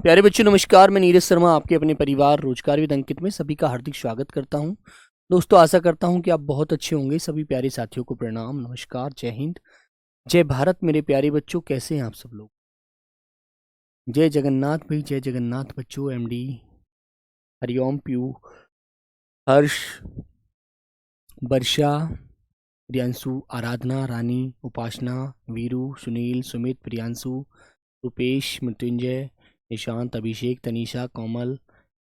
प्यारे बच्चों नमस्कार। मैं नीरज शर्मा आपके अपने परिवार रोजगार विद अंकित में सभी का हार्दिक स्वागत करता हूं। दोस्तों आशा करता हूं कि आप बहुत अच्छे होंगे। सभी प्यारे साथियों को प्रणाम, नमस्कार, जय हिंद, जय भारत। मेरे प्यारे बच्चों कैसे हैं आप सब लोग? जय जगन्नाथ भाई, जय जगन्नाथ बच्चों। एमडी हरिओम, पीयू, हर्ष, वर्षा, प्रियांशु, आराधना, रानी, उपासना, वीरू, सुनील, सुमित, प्रियांशु, रुपेश, मृत्युंजय, निशांत, अभिषेक, तनीषा, कोमल,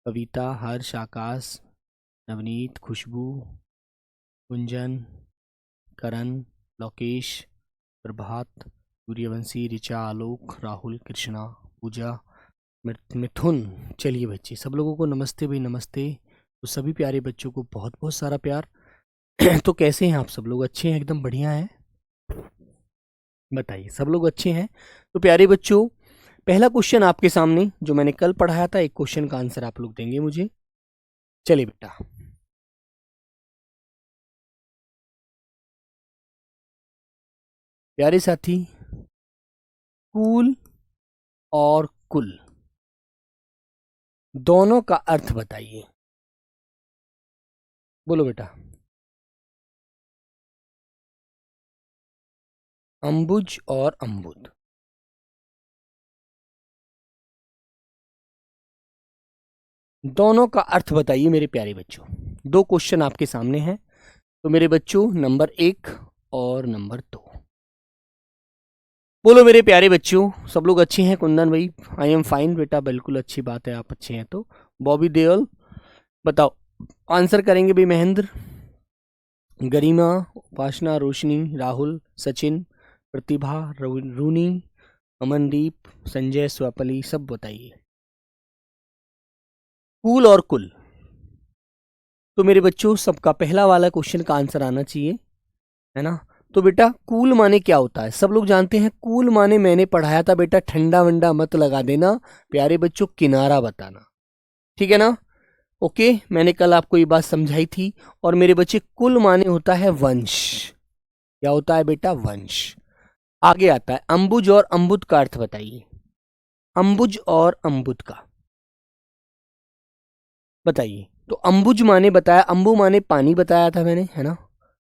कविता, हर्ष, आकाश, नवनीत, खुशबू, कुंजन, करण, लोकेश, प्रभात, सूर्यवंशी, ऋचा, आलोक, राहुल, कृष्णा, पूजा, मिथुन। चलिए बच्चे सब लोगों को नमस्ते भाई, नमस्ते। तो सभी प्यारे बच्चों को बहुत बहुत सारा प्यार। तो कैसे हैं आप सब लोग? अच्छे हैं? एकदम बढ़िया हैं? बताइए, सब लोग अच्छे हैं? तो प्यारे बच्चों पहला क्वेश्चन आपके सामने जो मैंने कल पढ़ाया था, एक क्वेश्चन का आंसर आप लोग देंगे मुझे। चलिए बेटा, प्यारे साथी, कूल और कुल दोनों का अर्थ बताइए। बोलो बेटा। अंबुज और अम्बुद, दोनों का अर्थ बताइए मेरे प्यारे बच्चों। दो क्वेश्चन आपके सामने हैं। तो मेरे बच्चों नंबर 1 और नंबर 2 बोलो मेरे प्यारे बच्चों। सब लोग अच्छे हैं? कुंदन भाई आई एम फाइन बेटा, बिल्कुल अच्छी बात है, आप अच्छे हैं। तो बॉबी देओल बताओ, आंसर करेंगे भाई। महेंद्र, गरिमा, उपासना, रोशनी, राहुल, सचिन, प्रतिभा, रूनी, अमनदीप, संजय, स्वपली, सब बताइए। कूल और कुल। तो मेरे बच्चों सबका पहला वाला क्वेश्चन का आंसर आना चाहिए, है ना? तो बेटा कूल माने क्या होता है? सब लोग जानते हैं कूल माने, मैंने पढ़ाया था बेटा, ठंडा वंडा मत लगा देना प्यारे बच्चों, किनारा बताना, ठीक है ना? ओके, मैंने कल आपको ये बात समझाई थी। और मेरे बच्चे कुल माने होता है वंश। क्या होता है बेटा? वंश। आगे आता है अंबुज और अम्बुद का अर्थ बताइए। अंबुज और अम्बुद का बताइए। तो अंबुज माने बताया, अंबु माने पानी बताया था मैंने, है ना?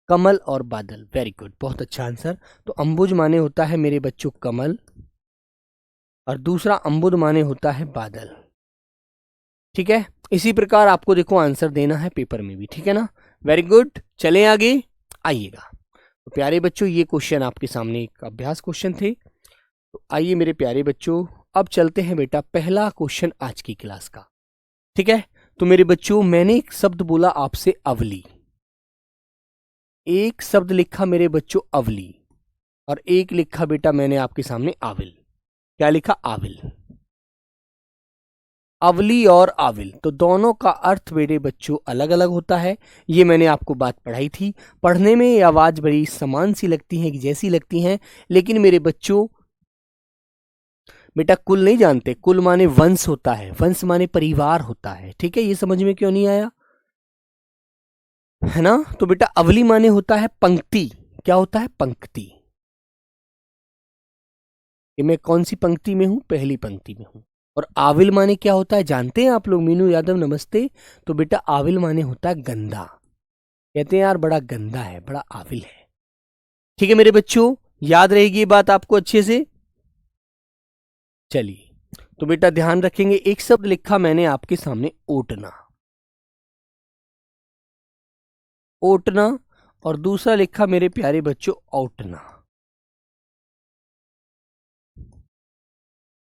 कमल और बादल, वेरी गुड, बहुत अच्छा आंसर। तो अंबुज माने होता है मेरे बच्चों कमल, और दूसरा अंबुद माने होता है बादल, ठीक है? इसी प्रकार आपको देखो आंसर देना है पेपर में भी, ठीक है ना? वेरी गुड, चलें आगे, आइएगा। तो प्यारे बच्चों ये क्वेश्चन आपके सामने एक अभ्यास क्वेश्चन थे। तो आइए मेरे प्यारे बच्चों, अब चलते हैं बेटा पहला क्वेश्चन आज की क्लास का, ठीक है? तो मेरे बच्चों मैंने एक शब्द बोला आपसे, अवली। एक शब्द लिखा मेरे बच्चों अवली, और एक लिखा बेटा मैंने आपके सामने आविल। क्या लिखा? आविल। अवली और आविल, तो दोनों का अर्थ मेरे बच्चों अलग अलग होता है। ये मैंने आपको बात पढ़ाई थी। पढ़ने में ये आवाज बड़ी समान सी लगती है, जैसी लगती हैं, लेकिन मेरे बच्चों बेटा कुल नहीं जानते। कुल माने वंश होता है, वंश माने परिवार होता है, ठीक है? ये समझ में क्यों नहीं आया, है ना? तो बेटा अवली माने होता है पंक्ति। क्या होता है? पंक्ति। कि मैं कौन सी पंक्ति में हूं? पहली पंक्ति में हूं। और आविल माने क्या होता है जानते हैं आप लोग? मीनू यादव नमस्ते। तो बेटा आविल माने होता है गंदा। कहते हैं यार बड़ा गंदा है, बड़ा आविल है, ठीक है मेरे बच्चों? याद रहेगी ये बात आपको अच्छे से? चलिए, तो बेटा ध्यान रखेंगे। एक शब्द लिखा मैंने आपके सामने, ओटना। ओटना। और दूसरा लिखा मेरे प्यारे बच्चों, औटना।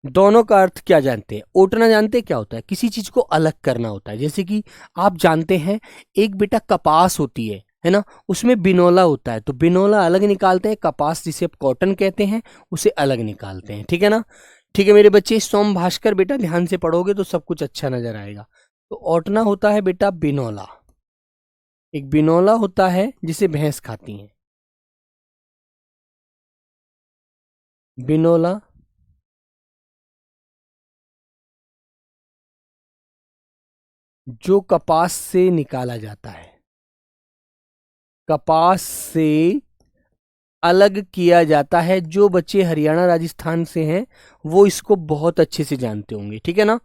दोनों का अर्थ क्या जानते हैं? ओटना जानते हैं क्या होता है? किसी चीज को अलग करना होता है। जैसे कि आप जानते हैं एक बेटा कपास होती है ना? उसमें बिनौला होता है, तो बिनौला अलग निकालते हैं, कपास जिसे आप कॉटन कहते हैं उसे अलग निकालते हैं, ठीक है ना? ठीक है मेरे बच्चे, सोम भास्कर बेटा ध्यान से पढ़ोगे तो सब कुछ अच्छा नजर आएगा। तो ओटना होता है बेटा बिनौला। एक बिनौला होता है जिसे भैंस खाती है, बिनौला। जो कपास से निकाला जाता है, कपास से अलग किया जाता है। जो बच्चे हरियाणा राजस्थान से हैं वो इसको बहुत अच्छे से जानते होंगे, ठीक है ना,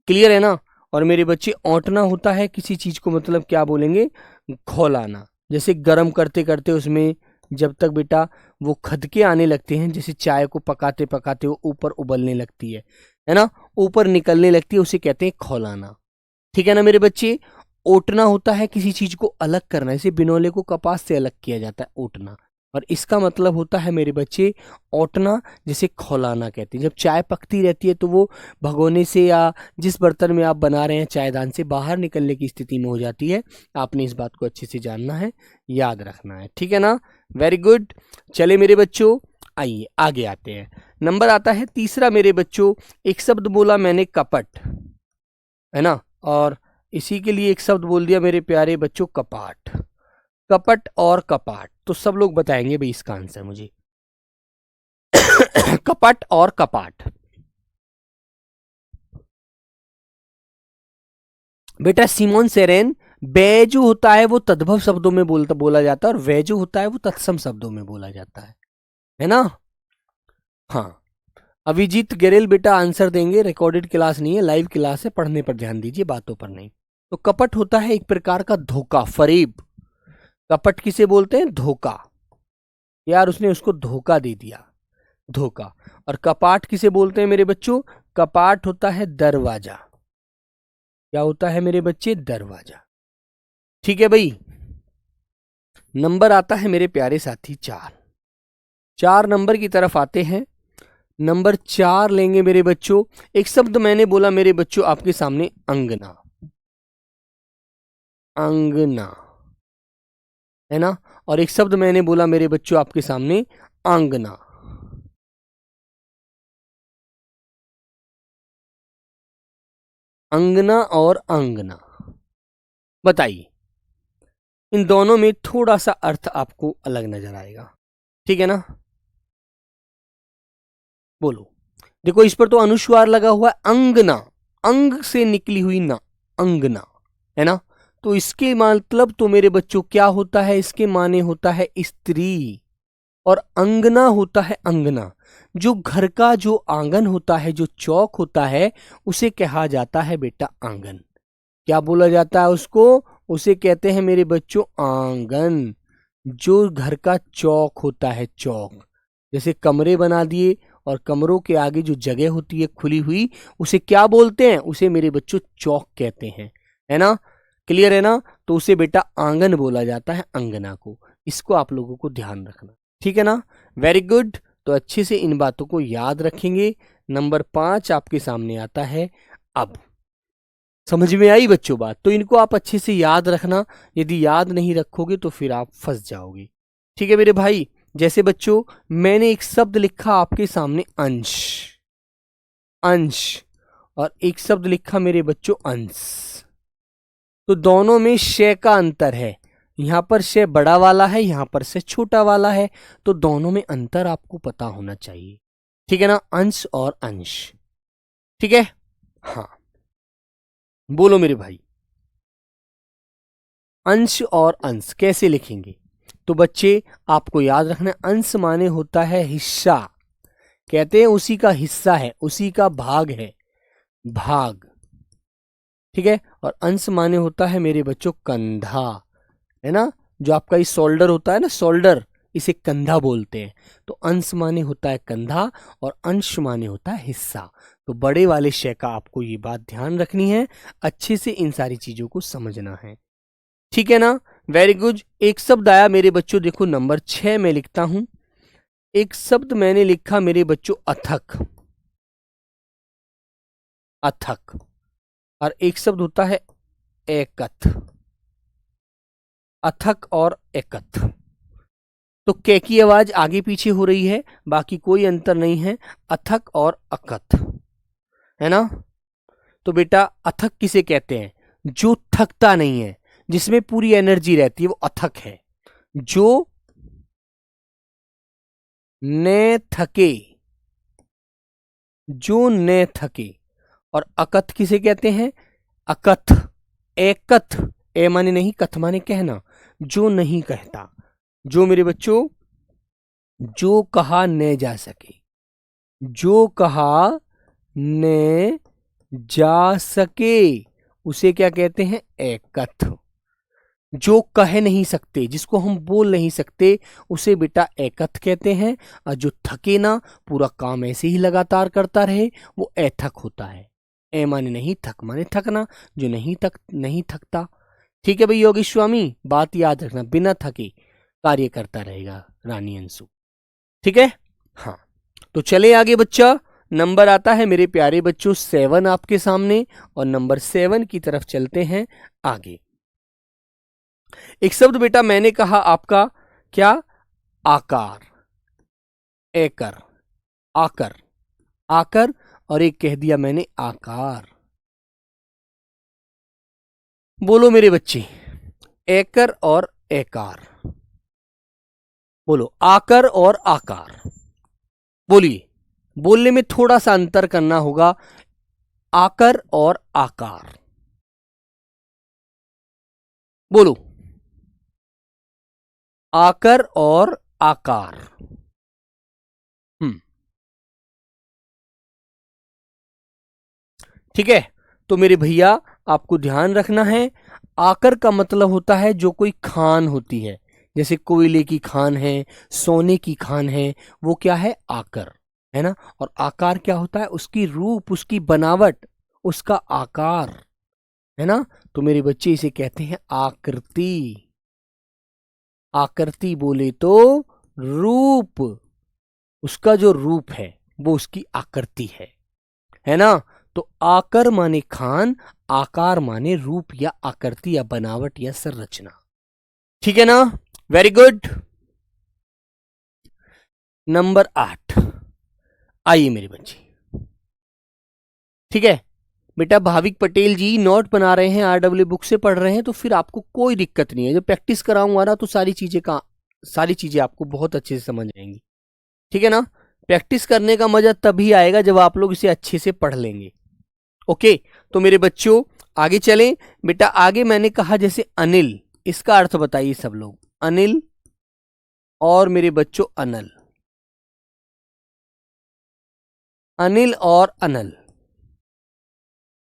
क्लियर है ना। और मेरे बच्चे औंटना होता है किसी चीज को, मतलब क्या बोलेंगे, खौलाना। जैसे गर्म करते करते उसमें जब तक बेटा वो खदके आने लगते हैं, जैसे चाय को पकाते पकाते वो ऊपर उबलने लगती है ना, ऊपर निकलने लगती है, उसे कहते हैं खौलाना, ठीक है ना मेरे बच्चे। ओटना होता है किसी चीज को अलग करना, जैसे बिनौले को कपास से अलग किया जाता है, ओटना। और इसका मतलब होता है मेरे बच्चे ओटना, जैसे खौलाना कहते हैं। जब चाय पकती रहती है तो वो भगोने से या जिस बर्तन में आप बना रहे हैं चायदान से बाहर निकलने की स्थिति में हो जाती है। आपने इस बात को अच्छे से जानना है, याद रखना है, ठीक है ना। Very good. चले मेरे बच्चों, आइए आगे आते हैं। नंबर आता है तीसरा मेरे बच्चों। एक शब्द बोला मैंने कपट, है ना, और इसी के लिए एक शब्द बोल दिया मेरे प्यारे बच्चों कपाट। कपट और कपाट, तो सब लोग बताएंगे भाई इसका आंसर मुझे। कपट और कपाट, बेटा सिमोन सेरेन, बै जो होता है वो तद्भव शब्दों में बोला जाता है, और वे जो होता है वो तत्सम शब्दों में बोला जाता है ना। हाँ, अभिजीत गेरेल बेटा आंसर देंगे। रिकॉर्डेड क्लास नहीं है, लाइव क्लास है, पढ़ने पर ध्यान दीजिए, बातों पर नहीं। तो कपट होता है एक प्रकार का धोखा, फरेब। कपट किसे बोलते हैं, धोखा, यार उसने उसको धोखा दे दिया, धोखा। और कपाट किसे बोलते हैं मेरे बच्चों, कपाट होता है दरवाजा। क्या होता है मेरे बच्चे, दरवाजा, ठीक है भाई। नंबर आता है मेरे प्यारे साथी 4। 4 नंबर की तरफ आते हैं। नंबर 4 लेंगे मेरे बच्चों। एक शब्द मैंने बोला मेरे बच्चों आपके सामने, अंगना। अंगना, है ना। और एक शब्द मैंने बोला मेरे बच्चों आपके सामने, आंगना। अंगना और आंगना, बताइए, इन दोनों में थोड़ा सा अर्थ आपको अलग नजर आएगा, ठीक है ना। बोलो, देखो इस पर तो अनुस्वार लगा हुआ है, अंगना, अंग से निकली हुई ना, अंगना, है ना। तो इसके मतलब तो मेरे बच्चों क्या होता है, इसके माने होता है स्त्री, और अंगना होता है अंगना। जो घर का जो आंगन होता है, जो चौक होता है, उसे कहा जाता है बेटा आंगन। क्या बोला जाता है उसको, उसे कहते हैं मेरे बच्चों आंगन। जो घर का चौक होता है, चौक, जैसे कमरे बना दिए और कमरों के आगे जो जगह होती है खुली हुई, उसे क्या बोलते हैं, उसे मेरे बच्चों चौक कहते हैं, है ना, क्लियर है ना। तो उसे बेटा आंगन बोला जाता है, अंगना को। इसको आप लोगों को ध्यान रखना, ठीक है ना। Very good. तो अच्छे से इन बातों को याद रखेंगे। नंबर 5 आपके सामने आता है। अब समझ में आई बच्चों बात, तो इनको आप अच्छे से याद रखना। यदि याद नहीं रखोगे तो फिर आप फंस जाओगे, ठीक है मेरे भाई। जैसे बच्चों मैंने एक शब्द लिखा आपके सामने, अंश, अंश, और एक शब्द लिखा मेरे बच्चों अंश। तो दोनों में शे का अंतर है, यहां पर शे बड़ा वाला है, यहां पर शे छोटा वाला है। तो दोनों में अंतर आपको पता होना चाहिए, ठीक है ना, अंश और अंश, ठीक है। हाँ, बोलो मेरे भाई, अंश और अंश कैसे लिखेंगे। तो बच्चे आपको याद रखना, अंश माने होता है हिस्सा, कहते हैं उसी का हिस्सा है, उसी का भाग है, भाग, ठीक है। और अंश माने होता है मेरे बच्चों कंधा, है ना। जो आपका ये शोल्डर होता है ना, शोल्डर, इसे कंधा बोलते हैं। तो अंश माने होता है कंधा और अंश माने होता है हिस्सा। तो बड़े वाले शय का आपको ये बात ध्यान रखनी है, अच्छे से इन सारी चीजों को समझना है, ठीक है ना। Very good. एक शब्द आया मेरे बच्चों, देखो नंबर 6 में लिखता हूं। एक शब्द मैंने लिखा मेरे बच्चों, अथक, अथक। और एक शब्द होता है एकथ, अथक और एकथ। तो कै की आवाज आगे पीछे हो रही है, बाकी कोई अंतर नहीं है, अथक और अकथ, है ना। तो बेटा अथक किसे कहते हैं, जो थकता नहीं है, जिसमें पूरी एनर्जी रहती है, वो अथक है। जो न थके, जो न थके। और अकथ किसे कहते हैं, अकथ, एकथ, ए माने नहीं, कथ माने कहना, जो नहीं कहता। जो मेरे बच्चों जो कहा न जा सके, जो कहा न जा सके उसे क्या कहते हैं? एकथ। जो कह नहीं सकते, जिसको हम बोल नहीं सकते, उसे बेटा एकथ कहते हैं। और जो थके ना, पूरा काम ऐसे ही लगातार करता रहे, वो ऐथक होता है। ए माने नहीं, थक माने थकना, जो नहीं थकता। ठीक है भाई योगेश स्वामी, बात याद रखना, बिना थके कार्य करता रहेगा रानी अंशु। ठीक है, हाँ। तो चले आगे बच्चा, नंबर आता है मेरे प्यारे बच्चों 7 आपके सामने, और नंबर 7 की तरफ चलते हैं आगे। एक शब्द बेटा मैंने कहा आपका, क्या? आकार, एकर, आकर, आकर, और एक कह दिया मैंने आकार। बोलो मेरे बच्चे, एकर और एकार, बोलो आकर और आकार। बोलिए, बोलने में थोड़ा सा अंतर करना होगा, आकर और आकार। बोलो, आकर और आकार। ठीक है, तो मेरे भैया आपको ध्यान रखना है, आकर का मतलब होता है जो कोई खान होती है, जैसे कोयले की खान है, सोने की खान है, वो क्या है? आकर है ना। और आकार क्या होता है? उसकी रूप, उसकी बनावट, उसका आकार है ना। तो मेरे बच्चे इसे कहते हैं आकृति। आकृति बोले तो रूप, उसका जो रूप है वो उसकी आकृति है ना। तो आकर माने खान, आकार माने रूप या आकृति या बनावट या संरचना। ठीक है ना, वेरी गुड। नंबर 8, आइए मेरे बच्चे। ठीक है बेटा, भाविक पटेल जी नोट बना रहे हैं, RW बुक से पढ़ रहे हैं, तो फिर आपको कोई दिक्कत नहीं है। जब प्रैक्टिस कराऊंगा ना तो सारी चीजें आपको बहुत अच्छे से समझ आएंगी। ठीक है ना, प्रैक्टिस करने का मजा तभी आएगा जब आप लोग इसे अच्छे से पढ़ लेंगे। ओके, तो मेरे बच्चों आगे चलें। बेटा आगे मैंने कहा जैसे अनिल, इसका अर्थ बताइए सब लोग। अनिल और मेरे बच्चों अनल, अनिल और अनल,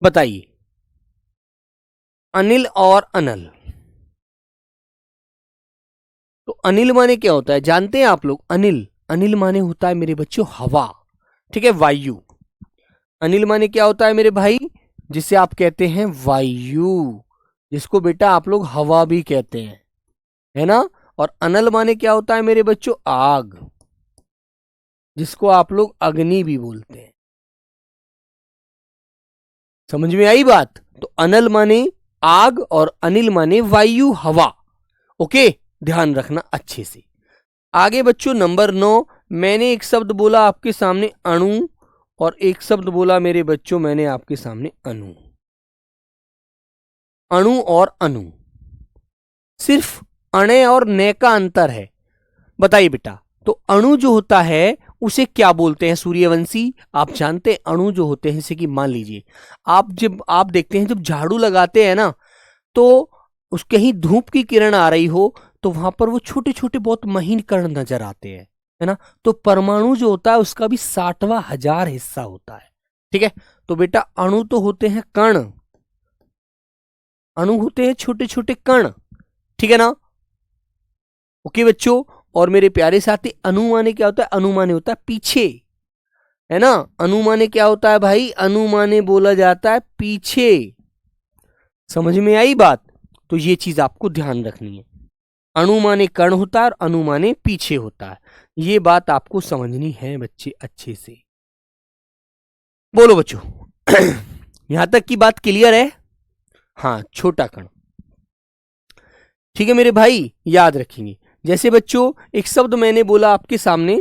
बताइए। अनिल और अनल, तो अनिल माने क्या होता है जानते हैं आप लोग? अनिल, अनिल माने होता है मेरे बच्चों हवा। ठीक है, वायु। अनिल माने क्या होता है मेरे भाई? जिसे आप कहते हैं वायु, जिसको बेटा आप लोग हवा भी कहते हैं, है ना। और अनल माने क्या होता है मेरे बच्चों? आग, जिसको आप लोग अग्नि भी बोलते हैं। समझ में आई बात? तो अनल माने आग और अनिल माने वायु, हवा। ओके, ध्यान रखना अच्छे से। आगे बच्चों नंबर 9, मैंने एक शब्द बोला आपके सामने अणु, और एक शब्द बोला मेरे बच्चों मैंने आपके सामने अणु। अणु और अणु, सिर्फ अणे और ने का अंतर है। बताइए बेटा, तो अणु जो होता है उसे क्या बोलते हैं सूर्यवंशी? आप जानते हैं अणु जो होते हैं, जैसे कि मान लीजिए जब आप देखते हैं, जब झाड़ू लगाते हैं ना, तो उस कहीं धूप की किरण आ रही हो तो वहां पर वो छोटे छोटे बहुत महीन कण नजर आते हैं, है ना। तो परमाणु जो होता है उसका भी 60वां हजार हिस्सा होता है। ठीक है, तो बेटा अणु तो होते हैं कण, अणु होते हैं छोटे छोटे कण। ठीक है ना। ओके बच्चों, और मेरे प्यारे साथी अणु माने क्या होता है? अणु माने होता है पीछे, है ना। अणु माने क्या होता है भाई? अणु माने बोला जाता है पीछे। समझ में आई बात? तो ये चीज आपको ध्यान रखनी है, अणु माने कण होता है और अणु माने पीछे होता है। ये बात आपको समझनी है बच्चे अच्छे से। बोलो बच्चों यहां तक की बात क्लियर है? हाँ, छोटा कण। ठीक है मेरे भाई, याद रखेंगे। जैसे बच्चों एक शब्द मैंने बोला आपके सामने,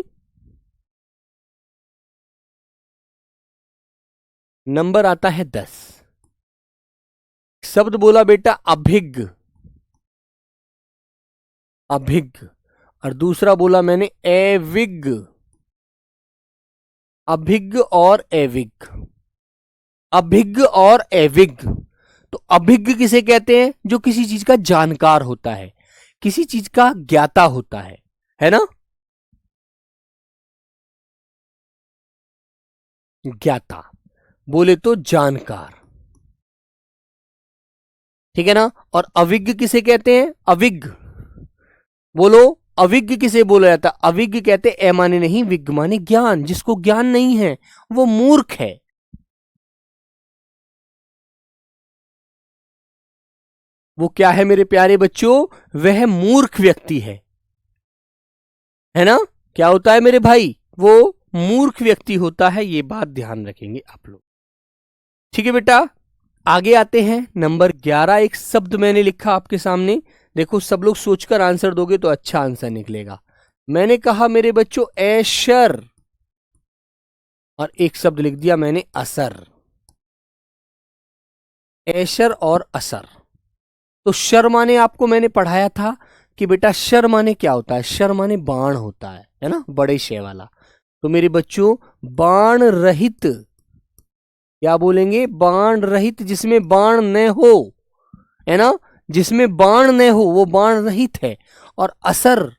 नंबर आता है 10। शब्द बोला बेटा अभिज्ञ, अभिज्ञ, और दूसरा बोला मैंने अविज्ञ। अभिज्ञ और अविज्ञ, अभिज्ञ और अविज्ञ। तो अभिज्ञ किसे कहते हैं? जो किसी चीज का जानकार होता है, किसी चीज का ज्ञाता होता है ना। ज्ञाता, बोले तो जानकार, ठीक है ना। और अविज्ञ किसे कहते हैं? अविज्ञ, बोलो अविज्ञ किसे बोला जाता है? अविज्ञ कहते ए माने नहीं, विज्ञ माने ज्ञान, जिसको ज्ञान नहीं है वो मूर्ख है। वो क्या है मेरे प्यारे बच्चों? वह मूर्ख व्यक्ति है ना। क्या होता है मेरे भाई? वो मूर्ख व्यक्ति होता है, ये बात ध्यान रखेंगे आप लोग, ठीक है बेटा। आगे आते हैं नंबर 11। एक शब्द मैंने लिखा आपके सामने, देखो सब लोग सोचकर आंसर दोगे तो अच्छा आंसर निकलेगा। मैंने कहा मेरे बच्चों ऐशर, और एक शब्द लिख दिया मैंने असर। ऐशर और असर। तो शर माने आपको मैंने पढ़ाया था कि बेटा शर माने क्या होता है? शर माने बाण होता है ना, बड़े शे वाला। तो मेरे बच्चों बाण रहित, क्या बोलेंगे? बाण रहित, जिसमें बाण न हो, है ना, जिसमें बाण न हो वो बाण रहित है। और असर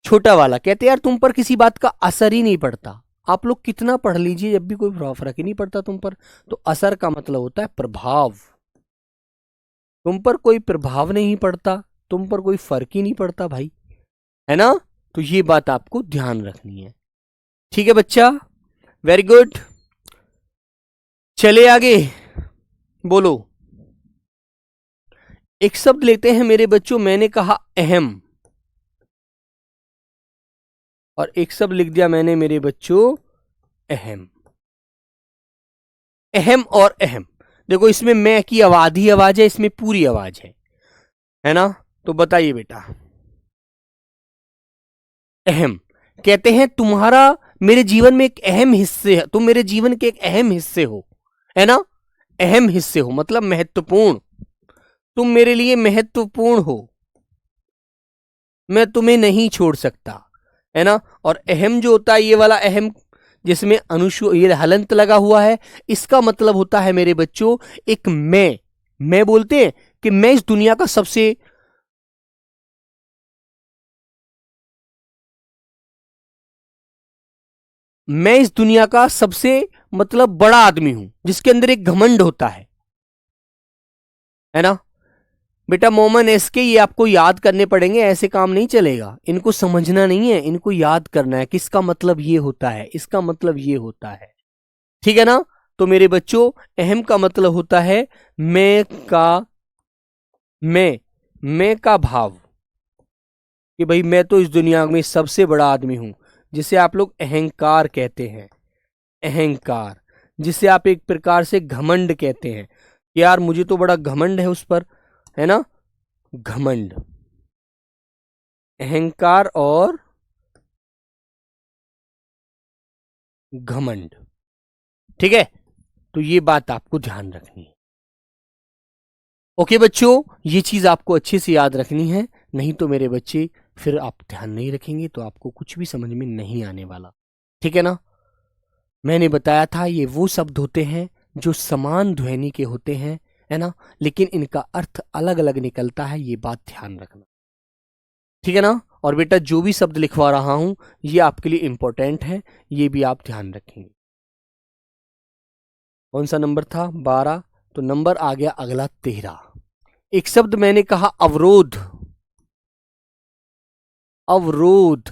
छोटा वाला, कहते यार तुम पर किसी बात का असर ही नहीं पड़ता। आप लोग कितना पढ़ लीजिए, जब भी कोई फर्क ही नहीं पड़ता तुम पर। तो असर का मतलब होता है प्रभाव, तुम पर कोई प्रभाव नहीं पड़ता, तुम पर कोई फर्क ही नहीं पड़ता भाई, है ना। तो ये बात आपको ध्यान रखनी है, ठीक है बच्चा, वेरी गुड। चले आगे, बोलो। एक शब्द लेते हैं मेरे बच्चों, मैंने कहा अहम, और एक शब्द लिख दिया मैंने मेरे बच्चों अहम। अहम और अहम, देखो इसमें मैं की आवाज आवाज है, इसमें पूरी आवाज है ना। तो बताइए बेटा, अहम कहते हैं तुम्हारा मेरे जीवन में एक अहम हिस्से है, तुम मेरे जीवन के एक अहम हिस्से हो, है ना। अहम हिस्से हो मतलब महत्वपूर्ण, तुम मेरे लिए महत्वपूर्ण हो, मैं तुम्हें नहीं छोड़ सकता, है ना। और अहम जो होता है ये वाला अहम, जिसमें ये हलंत लगा हुआ है, इसका मतलब होता है मेरे बच्चों एक मैं बोलते हैं कि मैं इस दुनिया का सबसे, मैं इस दुनिया का सबसे मतलब बड़ा आदमी हूं, जिसके अंदर एक घमंड होता है ना। बेटा मोमन एसके ये आपको याद करने पड़ेंगे, ऐसे काम नहीं चलेगा, इनको समझना नहीं है, इनको याद करना है किसका मतलब ये होता है, इसका मतलब ये होता है, ठीक है ना। तो मेरे बच्चों अहम का मतलब होता है मैं का भाव, कि भाई मैं तो इस दुनिया में सबसे बड़ा आदमी हूं, जिसे आप लोग अहंकार कहते हैं। अहंकार, जिसे आप एक प्रकार से घमंड कहते हैं, यार मुझे तो बड़ा घमंड है उस पर, है ना। घमंड, अहंकार और घमंड, ठीक है। तो ये बात आपको ध्यान रखनी है, ओके बच्चों, ये चीज आपको अच्छे से याद रखनी है, नहीं तो मेरे बच्चे फिर आप ध्यान नहीं रखेंगे तो आपको कुछ भी समझ में नहीं आने वाला, ठीक है ना। मैंने बताया था ये वो शब्द होते हैं जो समान ध्वनि के होते हैं, है ना, लेकिन इनका अर्थ अलग अलग निकलता है, ये बात ध्यान रखना, ठीक है ना। और बेटा जो भी शब्द लिखवा रहा हूं ये आपके लिए इंपॉर्टेंट है, ये भी आप ध्यान रखेंगे। कौन सा नंबर था? 12। तो नंबर आ गया अगला 13। एक शब्द मैंने कहा अवरोध, अवरोध,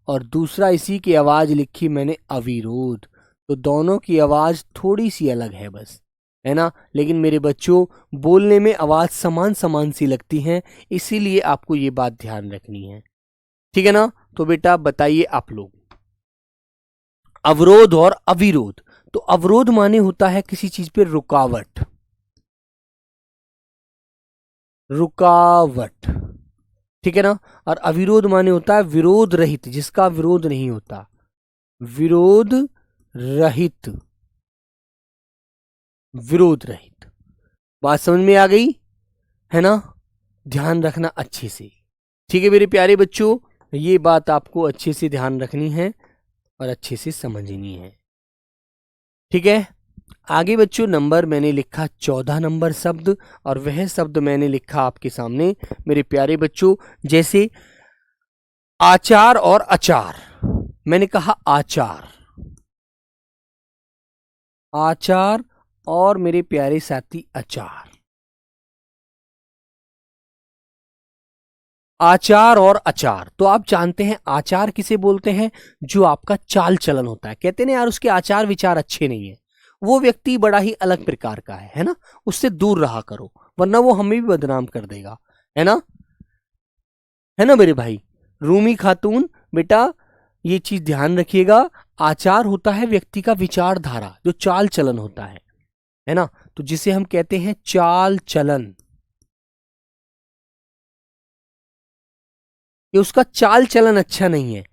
और दूसरा इसी की आवाज लिखी मैंने अविरोध। तो दोनों की आवाज थोड़ी सी अलग है बस, है ना, लेकिन मेरे बच्चों बोलने में आवाज समान समान सी लगती हैं, इसीलिए आपको ये बात ध्यान रखनी है, ठीक है ना। तो बेटा बताइए आप लोग, अवरोध और अविरोध। तो अवरोध माने होता है किसी चीज पे रुकावट, रुकावट, ठीक है ना। और अविरोध माने होता है विरोध रहित, जिसका विरोध नहीं होता, विरोध रहित, विरोध रहित। बात समझ में आ गई, है ना। ध्यान रखना अच्छे से, ठीक है मेरे प्यारे बच्चों, ये बात आपको अच्छे से ध्यान रखनी है और अच्छे से समझनी है, ठीक है। आगे बच्चों नंबर मैंने लिखा 14 नंबर शब्द, और वह शब्द मैंने लिखा आपके सामने मेरे प्यारे बच्चों, जैसे आचार और अचार। मैंने कहा आचार, आचार और मेरे प्यारे साथी अचार। आचार और अचार, तो आप जानते हैं आचार किसे बोलते हैं? जो आपका चाल चलन होता है। कहते हैं यार उसके आचार विचार अच्छे नहीं है, वो व्यक्ति बड़ा ही अलग प्रकार का है ना, उससे दूर रहा करो वरना वो हमें भी बदनाम कर देगा, है ना, है ना मेरे भाई। रूमी खातून बेटा ये चीज ध्यान रखिएगा, आचार होता है व्यक्ति का विचारधारा, जो चाल चलन होता है ना, तो जिसे हम कहते हैं चाल चलन। ये उसका चाल चलन अच्छा नहीं है,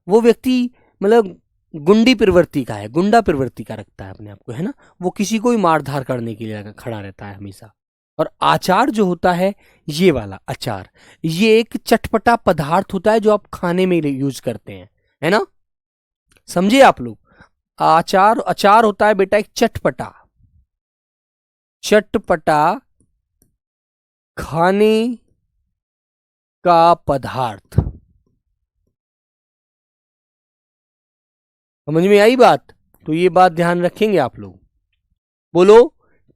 वो व्यक्ति मतलब गुंडी प्रवृत्ति का है, गुंडा प्रवृत्ति का रखता है अपने आप को, है ना, वो किसी को भी मारधार करने के लिए खड़ा रहता है हमेशा। और आचार जो होता है, ये वाला अचार, ये एक चटपटा पदार्थ होता है जो आप खाने में यूज करते हैं, है ना, समझे आप लोग। आचार अचार होता है बेटा एक चटपटा चटपटा खाने का पदार्थ। समझ में आई बात? तो ये बात ध्यान रखेंगे आप लोग। बोलो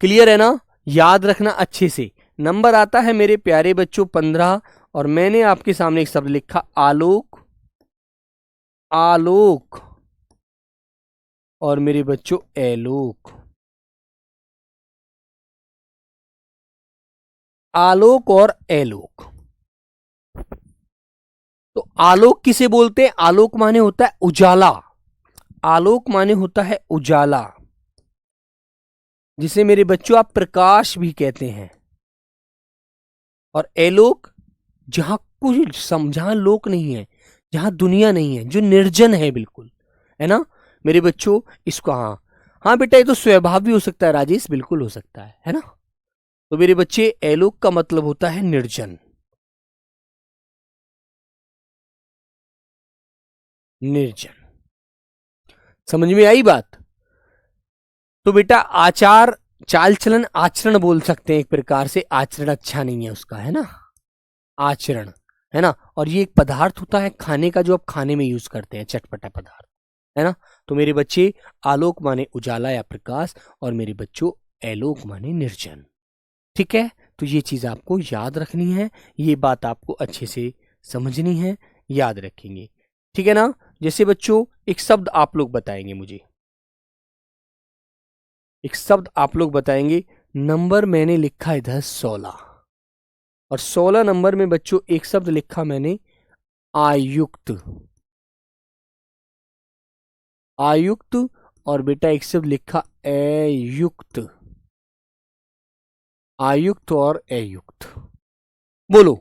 क्लियर है ना? याद रखना अच्छे से। नंबर आता है मेरे प्यारे बच्चों 15, और मैंने आपके सामने एक शब्द लिखा आलोक, आलोक और मेरे बच्चों एलोक। आलोक और एलोक। तो आलोक किसे बोलते हैं? आलोक माने होता है उजाला, आलोक माने होता है उजाला, जिसे मेरे बच्चों आप प्रकाश भी कहते हैं। और एलोक जहां कुछ जहां लोक नहीं है, जहां दुनिया नहीं है, जो निर्जन है बिल्कुल, है ना मेरे बच्चों। इसको हाँ हाँ बेटा, ये तो स्वभाव भी हो सकता है राजेश, बिल्कुल हो सकता है ना। तो मेरे बच्चे एलोक का मतलब होता है निर्जन, निर्जन। समझ में आई बात? तो बेटा आचार चाल चलन आचरण बोल सकते हैं एक प्रकार से, आचरण अच्छा नहीं है उसका, है ना, आचरण, है ना। और ये एक पदार्थ होता है खाने का, जो आप खाने में यूज करते हैं, चटपटा पदार्थ, है ना। तो मेरे बच्चे आलोक माने उजाला या प्रकाश, और मेरे बच्चों एलोक माने निर्जन। ठीक है, तो ये चीज आपको याद रखनी है, ये बात आपको अच्छे से समझनी है, याद रखेंगे, ठीक है ना। जैसे बच्चों एक शब्द आप लोग बताएंगे मुझे, एक शब्द आप लोग बताएंगे। नंबर मैंने लिखा इधर 16, और 16 नंबर में बच्चों एक शब्द लिखा मैंने आयुक्त, आयुक्त, और बेटा एक शब्द लिखा अयुक्त, आयुक्त और अयुक्त। बोलो,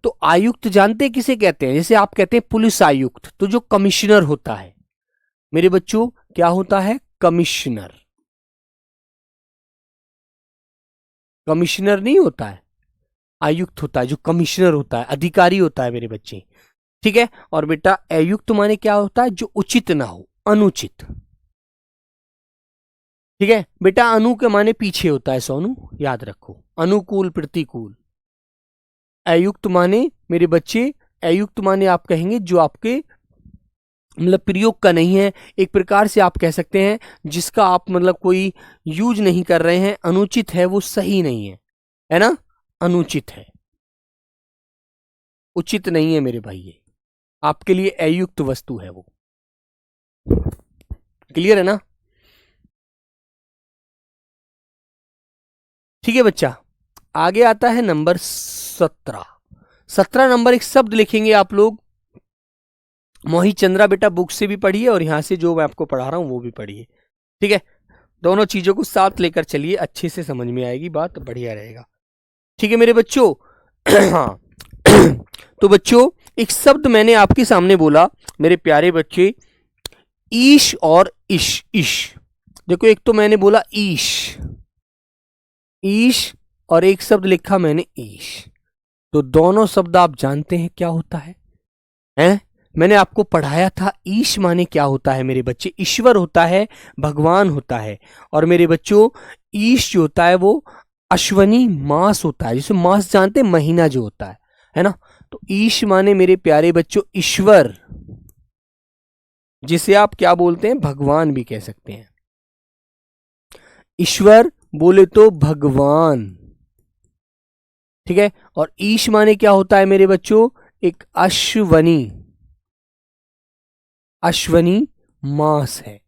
तो आयुक्त जानते किसे कहते हैं? जैसे आप कहते हैं पुलिस आयुक्त, तो जो कमिश्नर होता है मेरे बच्चों, क्या होता है? कमिश्नर। कमिश्नर नहीं होता है, आयुक्त होता है, जो कमिश्नर होता है, अधिकारी होता है मेरे बच्चे, ठीक है। और बेटा अयुक्त माने क्या होता है? जो उचित ना हो, अनुचित, ठीक है बेटा। अनु के माने पीछे होता है सोनू, याद रखो, अनुकूल प्रतिकूल। अयुक्त माने मेरे बच्चे, अयुक्त माने आप कहेंगे जो आपके मतलब प्रयोग का नहीं है, एक प्रकार से आप कह सकते हैं जिसका आप मतलब कोई यूज नहीं कर रहे हैं, अनुचित है, वो सही नहीं है ना, अनुचित है, उचित नहीं है मेरे भाई, ये आपके लिए अयुक्त वस्तु है वो। क्लियर है ना? ठीक है बच्चा, आगे आता है नंबर 17। 17 नंबर एक शब्द लिखेंगे आप लोग, मोहित चंद्रा बेटा बुक से भी पढ़िए और यहां से जो मैं आपको पढ़ा रहा हूं वो भी पढ़िए, ठीक है। दोनों चीजों को साथ लेकर चलिए, अच्छे से समझ में आएगी बात, बढ़िया रहेगा, ठीक है मेरे बच्चों। हाँ तो बच्चों एक शब्द मैंने आपके सामने बोला मेरे प्यारे बच्चे, ईश और इश। इश देखो, एक तो मैंने बोला ईश, ईश, और एक शब्द लिखा मैंने ईश। तो दोनों शब्द आप जानते हैं क्या होता है, हैं? मैंने आपको पढ़ाया था ईश माने क्या होता है मेरे बच्चे, ईश्वर होता है, भगवान होता है। और मेरे बच्चों ईश जो होता है वो अश्वनी मास होता है, जिसे मास जानते हैं, महीना जो होता है ना। तो ईश माने मेरे प्यारे बच्चों ईश्वर, जिसे आप क्या बोलते हैं? भगवान भी कह सकते हैं, ईश्वर बोले तो भगवान, ठीक है। और ईश माने क्या होता है मेरे बच्चों, एक अश्वनी, अश्वनी मास है।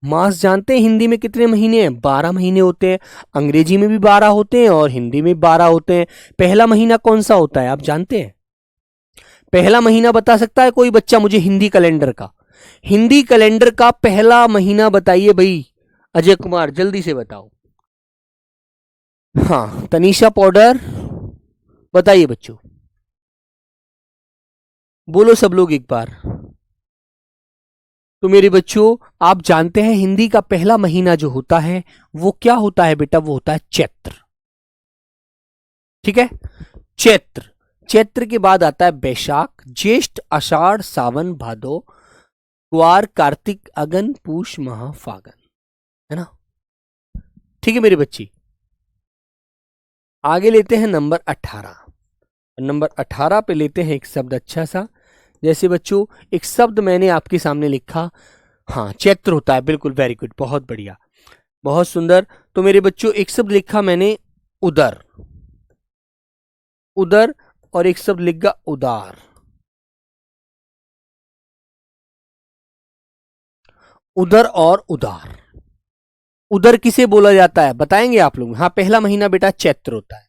मास जानते हैं हिंदी में कितने महीने हैं, 12 महीने होते हैं। अंग्रेजी में भी 12 होते हैं और हिंदी में 12 होते हैं। पहला महीना कौन सा होता है आप जानते हैं? पहला महीना बता सकता है कोई बच्चा मुझे हिंदी कैलेंडर का? हिंदी कैलेंडर का पहला महीना बताइए भाई, अजय कुमार जल्दी से बताओ। हाँ तनीषा पाउडर, बताइए बच्चों, बोलो सब लोग एक बार। तो मेरे बच्चों आप जानते हैं हिंदी का पहला महीना जो होता है वो क्या होता है बेटा, वो होता है चैत्र, ठीक है। चैत्र, चैत्र के बाद आता है बैशाख, ज्येष्ठ, आषाढ़, सावन, भादो, ग्वार, कार्तिक, अगन, पूष, माह, फागन, है ना। ठीक है मेरे बच्चे, आगे लेते हैं नंबर 18। नंबर 18 पे लेते हैं एक शब्द अच्छा सा। जैसे बच्चों एक शब्द मैंने आपके सामने लिखा, हाँ चैत्र होता है, बिल्कुल, वेरी गुड, बहुत बढ़िया, बहुत सुंदर। तो मेरे बच्चों एक शब्द लिखा मैंने उदर, उदर, और एक शब्द लिखा उदार, उदर और उदार। उदर किसे बोला जाता है बताएंगे आप लोग? हाँ पहला महीना बेटा चैत्र होता है,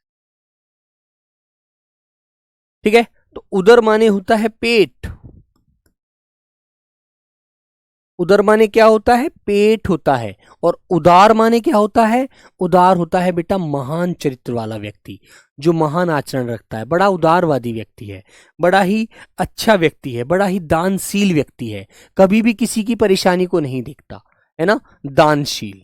ठीक है। तो उदर माने होता है पेट, उदर माने क्या होता है, पेट होता है। और उदार माने क्या होता है, उदार होता है बेटा महान चरित्र वाला व्यक्ति, जो महान आचरण रखता है, बड़ा उदारवादी व्यक्ति है, बड़ा ही अच्छा व्यक्ति है, बड़ा ही दानशील व्यक्ति है, कभी भी किसी की परेशानी को नहीं देखता, है ना। दानशील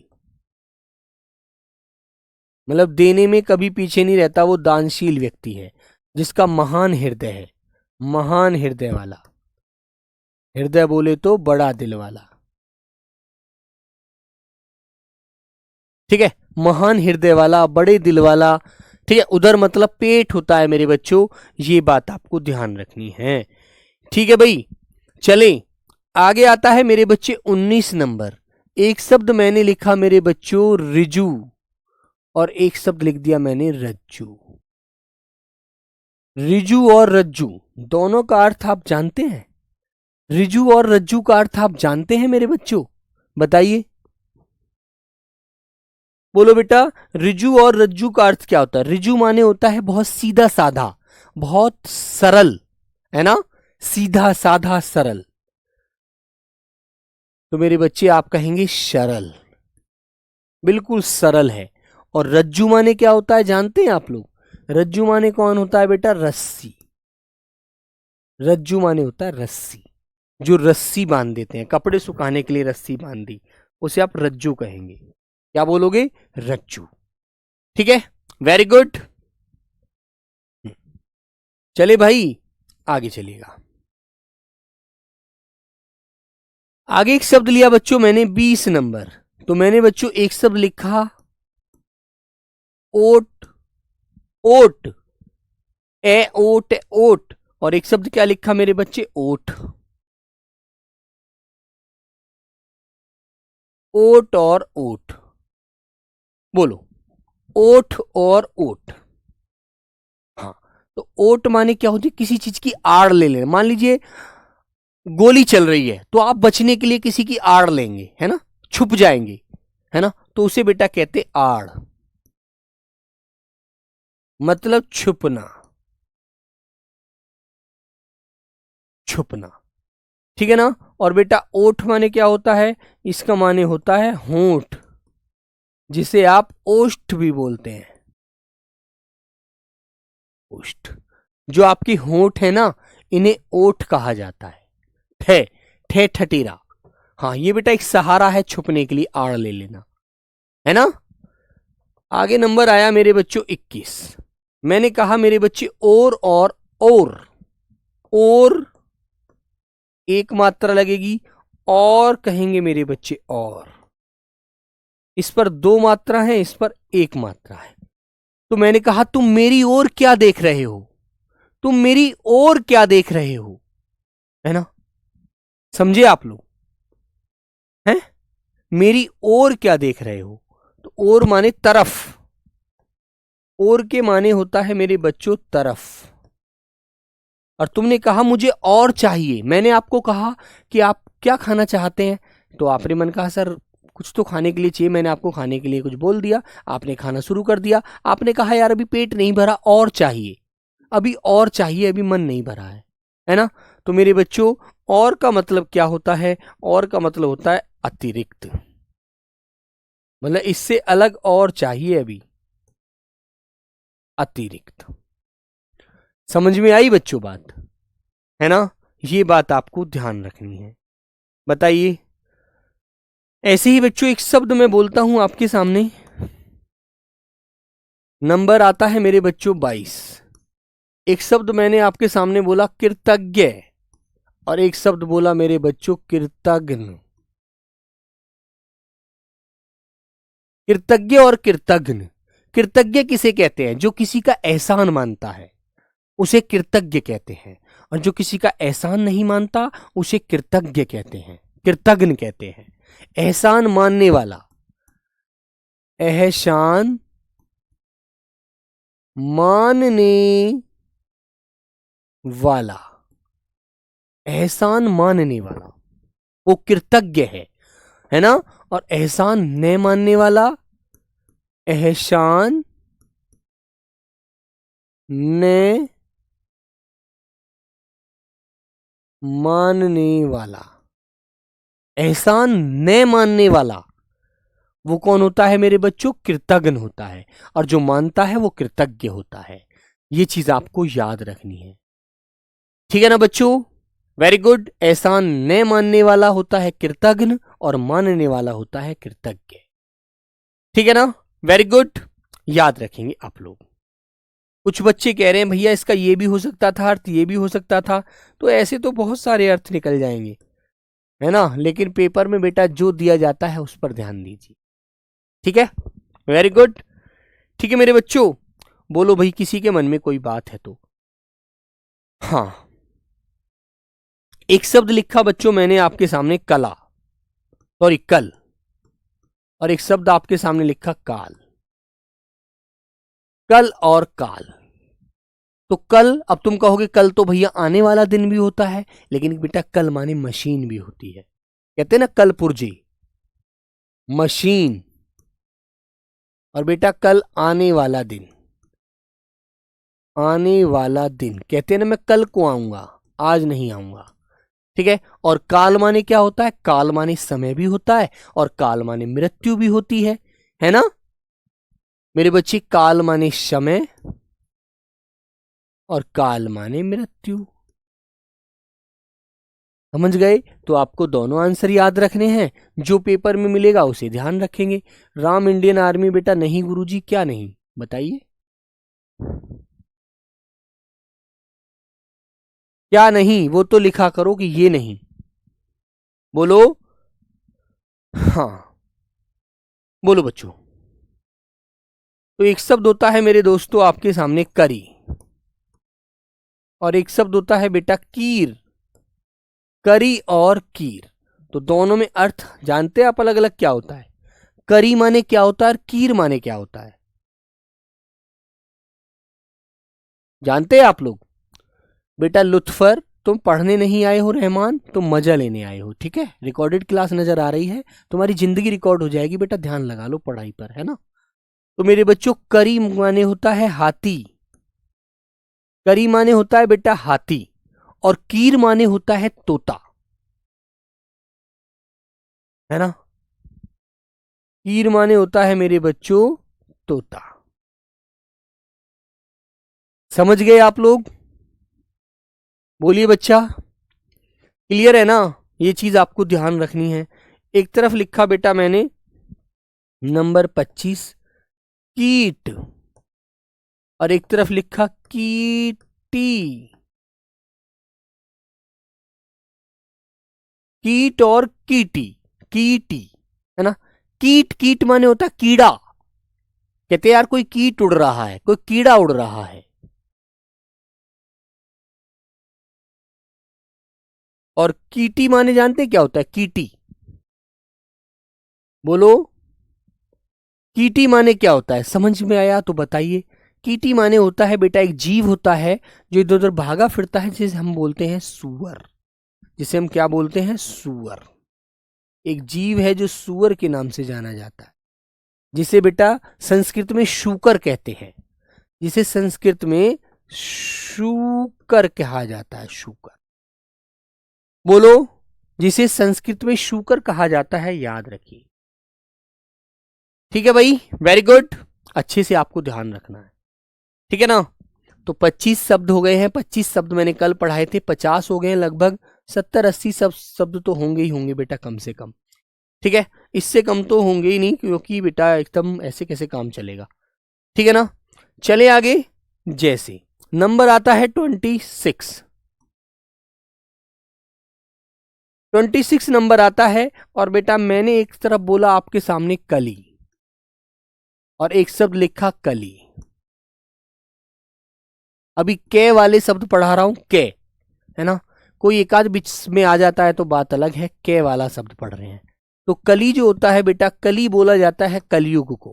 मतलब देने में कभी पीछे नहीं रहता, वो दानशील व्यक्ति है जिसका महान हृदय है, महान हृदय वाला, हृदय बोले तो बड़ा दिल वाला, ठीक है, महान हृदय वाला, बड़े दिल वाला, ठीक है। उधर मतलब पेट होता है मेरे बच्चों, ये बात आपको ध्यान रखनी है, ठीक है भाई। चले आगे आता है मेरे बच्चे 19 नंबर। एक शब्द मैंने लिखा मेरे बच्चों रिजू, और एक शब्द लिख दिया मैंने रज्जू। रिजू और रज्जू दोनों का अर्थ आप जानते हैं? रिजू और रज्जू का अर्थ आप जानते हैं मेरे बच्चों, बताइए, बोलो बेटा। रिजू और रज्जू का अर्थ क्या होता है? रिजू माने होता है बहुत सीधा साधा, बहुत सरल, है ना, सीधा साधा सरल। तो मेरे बच्चे आप कहेंगे सरल, बिल्कुल सरल है। और रज्जू माने क्या होता है जानते हैं आप लोग? रज्जू माने कौन होता है बेटा, रस्सी। रज्जू माने होता है रस्सी, जो रस्सी बांध देते हैं, कपड़े सुखाने के लिए रस्सी बांध दी, उसे आप रज्जू कहेंगे। क्या बोलोगे? रज्जू, ठीक है, वेरी गुड। चले भाई आगे चलिएगा। आगे एक शब्द लिया बच्चों मैंने 20 नंबर। तो मैंने बच्चों एक शब्द लिखा ओट, ओट, ए ओट, ओट। और एक शब्द क्या लिखा मेरे बच्चे, ओट, ओट और ओट, बोलो, ओठ और ओट। हाँ तो ओट माने क्या होती है, किसी चीज की आड़ ले लेना। मान लीजिए गोली चल रही है तो आप बचने के लिए किसी की आड़ लेंगे, है ना, छुप जाएंगे, है ना, तो उसे बेटा कहते आड़, मतलब छुपना, छुपना, ठीक है ना। और बेटा ओठ माने क्या होता है, इसका माने होता है होंठ, जिसे आप ओष्ठ भी बोलते हैं, ओष्ठ। जो आपकी होंठ है ना, इन्हें ओठ कहा जाता है। ठे, ठे ठटीरा, हाँ ये बेटा एक सहारा है छुपने के लिए, आड़ ले लेना, है ना। आगे नंबर आया मेरे बच्चों 21। मैंने कहा मेरे बच्चे और एक मात्रा लगेगी, और कहेंगे मेरे बच्चे और। इस पर दो मात्रा है, इस पर एक मात्रा है। तो मैंने कहा तुम मेरी ओर क्या देख रहे हो, तुम मेरी ओर क्या देख रहे हो, है ना, समझे आप लोग, हैं, मेरी ओर क्या देख रहे हो। तो तो ओर माने तरफ, ओर के माने होता है मेरे बच्चों तरफ। और तुमने कहा मुझे और चाहिए, मैंने आपको कहा कि आप क्या खाना चाहते हैं, तो आपने मन कहा सर कुछ तो खाने के लिए चाहिए, मैंने आपको खाने के लिए कुछ बोल दिया, आपने खाना शुरू कर दिया। आपने कहा यार अभी पेट नहीं भरा और चाहिए, अभी और चाहिए, अभी मन नहीं भरा है ना। तो मेरे बच्चों और का मतलब क्या होता है, और का मतलब होता है अतिरिक्त, मतलब इससे अलग और चाहिए अभी, अतिरिक्त। समझ में आई बच्चों बात, है ना। ये बात आपको ध्यान रखनी है। बताइए, ऐसे ही बच्चों एक शब्द मैं बोलता हूं आपके सामने, नंबर आता है मेरे बच्चों 22। एक शब्द मैंने आपके सामने बोला कृतज्ञ, और एक शब्द बोला मेरे बच्चों कृतज्ञ। कृतज्ञ और कृतज्ञ। कृतज्ञ किसे कहते हैं, जो किसी का एहसान मानता है उसे कृतज्ञ कहते हैं, और जो किसी का एहसान नहीं मानता उसे कृतज्ञ कहते हैं, कृतज्ञ कहते हैं। एहसान मानने वाला, एहसान मानने वाला, एहसान मानने वाला वो कृतज्ञ है ना। और एहसान न मानने वाला, एहसान न मानने वाला, एहसान न मानने वाला वो कौन होता है मेरे बच्चों, कृतज्ञ होता है। और जो मानता है वो कृतज्ञ होता है। ये चीज आपको याद रखनी है, ठीक है ना बच्चों। Very good. एहसान न मानने वाला होता है कृतज्ञ, और मानने वाला होता है कृतज्ञ, ठीक है ना। वेरी गुड, याद रखेंगे आप लोग। कुछ बच्चे कह रहे हैं भैया इसका ये भी हो सकता था अर्थ, ये भी हो सकता था, तो ऐसे तो बहुत सारे अर्थ निकल जाएंगे, है ना। लेकिन पेपर में बेटा जो दिया जाता है उस पर ध्यान दीजिए, ठीक है। वेरी गुड, ठीक है मेरे बच्चों। बोलो भाई किसी के मन में कोई बात है तो। हाँ, एक शब्द लिखा बच्चों मैंने आपके सामने कला, सॉरी कल, और एक शब्द आपके सामने लिखा काल। कल और काल। तो कल, अब तुम कहोगे कल तो भैया आने वाला दिन भी होता है, लेकिन बेटा कल माने मशीन भी होती है, कहते हैं ना कल पुर्जे, मशीन। और बेटा कल आने वाला दिन, आने वाला दिन कहते हैं ना मैं कल को आऊंगा, आज नहीं आऊंगा, ठीक है। और काल माने क्या होता है, काल माने समय भी होता है, और काल माने मृत्यु भी होती है ना मेरे बच्चे। काल माने समय और काल माने मृत्यु, समझ गए। तो आपको दोनों आंसर याद रखने हैं, जो पेपर में मिलेगा उसे ध्यान रखेंगे। राम इंडियन आर्मी बेटा नहीं गुरुजी, क्या नहीं बताइए, क्या नहीं, वो तो लिखा करो कि ये नहीं, बोलो। हाँ, बोलो बच्चों। तो एक शब्द होता है मेरे दोस्तों आपके सामने करी, और एक शब्द होता है बेटा कीर, करी और कीर। तो दोनों में अर्थ जानते हैं आप अलग अलग क्या होता है, करी माने क्या होता है और कीर माने क्या होता है, जानते हैं आप लोग। बेटा लुत्फर तुम पढ़ने नहीं आए हो, रहमान तुम मजा लेने आए हो, ठीक है। रिकॉर्डेड क्लास नजर आ रही है, तुम्हारी जिंदगी रिकॉर्ड हो जाएगी बेटा, ध्यान लगा लो पढ़ाई पर, है ना। तो मेरे बच्चों करी माने होता है हाथी, करी माने होता है बेटा हाथी, और कीर माने होता है तोता, है ना। कीर माने होता है मेरे बच्चों तोता, समझ गए आप लोग, बोलिए बच्चा, क्लियर है ना। ये चीज आपको ध्यान रखनी है। एक तरफ लिखा बेटा मैंने नंबर 25 कीट, और एक तरफ लिखा कीटी, कीट और कीटी, कीटी, है ना। कीट, कीट माने होता है कीड़ा, कहते हैं यार कोई कीट उड़ रहा है, कोई कीड़ा उड़ रहा है। और कीटी माने जानते हैं क्या होता है, कीटी, बोलो। कीटी माने क्या होता है, समझ में आया तो बताइए। कीटी माने होता है बेटा एक जीव होता है जो इधर उधर भागा फिरता है, जिसे हम बोलते हैं सूअर। जिसे हम क्या बोलते हैं, सूअर। एक जीव है जो सूअर के नाम से जाना जाता है, जिसे बेटा संस्कृत में शूकर कहते हैं, जिसे संस्कृत में शूकर कहा जाता है। शूकर बोलो, जिसे संस्कृत में शूकर कहा जाता है, याद रखिए। ठीक है भाई, वेरी गुड, अच्छे से आपको ध्यान रखना है, ठीक है ना। तो 25 शब्द हो गए हैं, 25 शब्द मैंने कल पढ़ाए थे, 50 हो गए हैं, लगभग 70-80 शब्द तो होंगे ही होंगे बेटा, कम से कम। ठीक है, इससे कम तो होंगे ही नहीं, क्योंकि बेटा एकदम ऐसे कैसे काम चलेगा। ठीक है ना, चले आगे। जैसे नंबर आता है 26, 26 नंबर आता है। और बेटा मैंने एक तरफ बोला आपके सामने कली, और एक शब्द लिखा कली। अभी के वाले शब्द पढ़ा रहा हूं, के, है ना। कोई एकाध बीच में आ जाता है तो बात अलग है, के वाला शब्द पढ़ रहे हैं। तो कली जो होता है बेटा, कली बोला जाता है कलयुग को,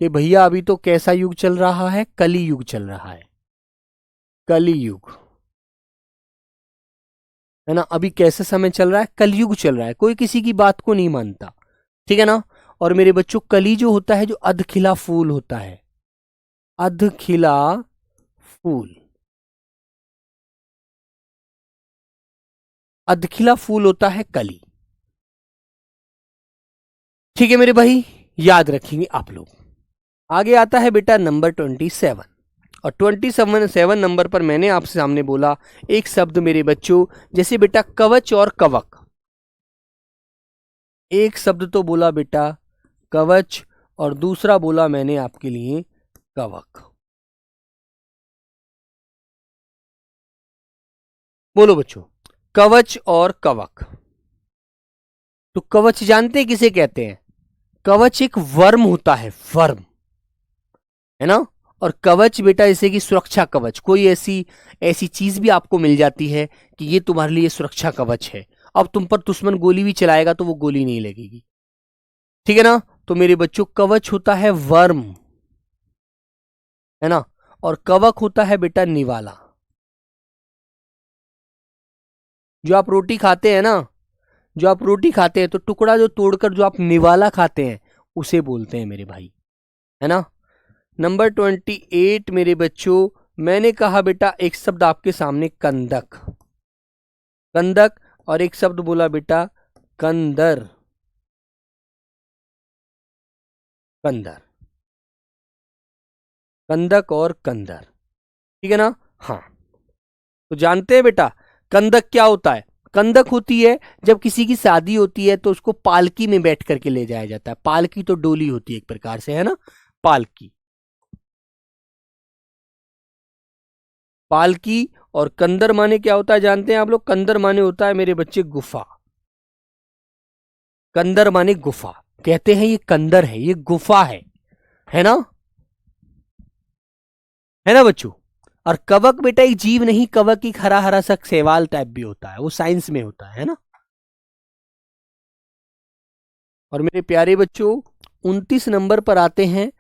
कि भैया अभी तो कैसा युग चल रहा है, कली युग चल रहा है, कली युग, है ना। अभी कैसा समय चल रहा है, कलयुग चल रहा है, कोई किसी की बात को नहीं मानता, ठीक है ना। और मेरे बच्चों, कली जो होता है, जो अधखिला फूल होता है, अधखिला फूल, अधखिला फूल होता है कली। ठीक है मेरे भाई, याद रखेंगे आप लोग। आगे आता है बेटा नंबर 27, और 27 नंबर पर मैंने आपसे सामने बोला एक शब्द मेरे बच्चों, जैसे बेटा कवच और कवक। एक शब्द तो बोला बेटा कवच, और दूसरा बोला मैंने आपके लिए कवक। बोलो बच्चों, कवच और कवक। तो कवच जानते हैं किसे कहते हैं? कवच एक वर्म होता है, वर्म, है ना। और कवच बेटा जैसे कि सुरक्षा कवच, कोई ऐसी ऐसी चीज भी आपको मिल जाती है कि ये तुम्हारे लिए सुरक्षा कवच है। अब तुम पर दुश्मन गोली भी चलाएगा तो वो गोली नहीं लगेगी, ठीक है ना। तो मेरे बच्चों, कवच होता है वर्म, है ना, और कवक होता है बेटा निवाला। जो आप रोटी खाते हैं ना, जो आप रोटी खाते हैं तो टुकड़ा जो तोड़कर जो आप निवाला खाते हैं, उसे बोलते हैं मेरे भाई, है ना। नंबर 28 मेरे बच्चों, मैंने कहा बेटा एक शब्द आपके सामने कंदक, कंदक, और एक शब्द बोला बेटा कंदर, कंदर, कंदक और कंदर, ठीक है ना। हाँ, तो जानते हैं बेटा कंदक क्या होता है? कंदक होती है जब किसी की शादी होती है तो उसको पालकी में बैठ करके ले जाया जाता है। पालकी तो डोली होती है एक प्रकार से, है ना, पालकी, पालकी। और कंदर माने क्या होता है जानते हैं आप लोग? कंदर माने होता है मेरे बच्चे गुफा, कंदर माने गुफा। कहते हैं ये कंदर है, ये गुफा है ना, है ना बच्चों। और कवक बेटा एक जीव नहीं, कवक एक हरा हरा सा शैवाल टाइप भी होता है, वो साइंस में होता है ना। और मेरे प्यारे बच्चों, 29 नंबर पर आते हैं।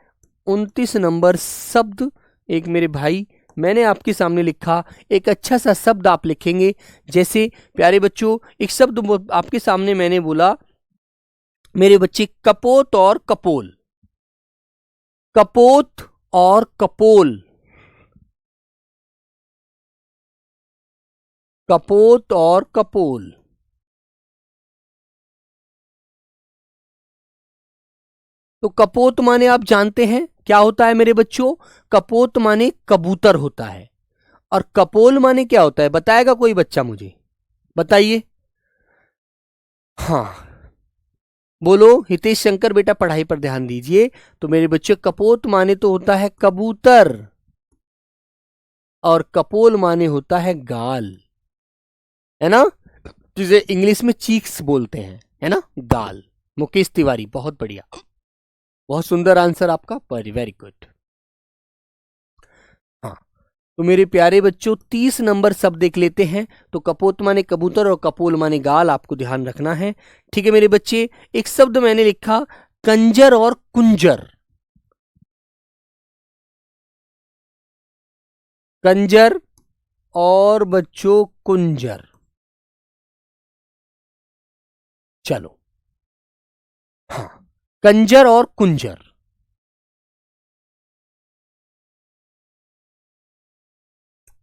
29 नंबर शब्द, एक मेरे भाई मैंने आपके सामने लिखा, एक अच्छा सा शब्द आप लिखेंगे। जैसे प्यारे बच्चों, एक शब्द आपके सामने मैंने बोला मेरे बच्चे, कपोत और कपोल, कपोत और कपोल, कपोत और कपोल। तो कपोत माने आप जानते हैं क्या होता है मेरे बच्चों? कपोत माने कबूतर होता है। और कपोल माने क्या होता है, बताएगा कोई बच्चा मुझे? बताइए। हाँ, बोलो हितेश शंकर, बेटा पढ़ाई पर ध्यान दीजिए। तो मेरे बच्चे, कपोत माने तो होता है कबूतर, और कपोल माने होता है गाल, है ना, जिसे इंग्लिश में चीक्स बोलते हैं, है ना, गाल। मुकेश तिवारी, बहुत बढ़िया, बहुत सुंदर आंसर आपका, वेरी गुड। हाँ, तो मेरे प्यारे बच्चों 30 नंबर शब्द देख लेते हैं। तो कपोत माने कबूतर और कपोल माने गाल, आपको ध्यान रखना है, ठीक है मेरे बच्चे। एक शब्द मैंने लिखा कंजर और कुंजर। कंजर और बच्चों कुंजर। चलो, हाँ, कंजर और कुंजर।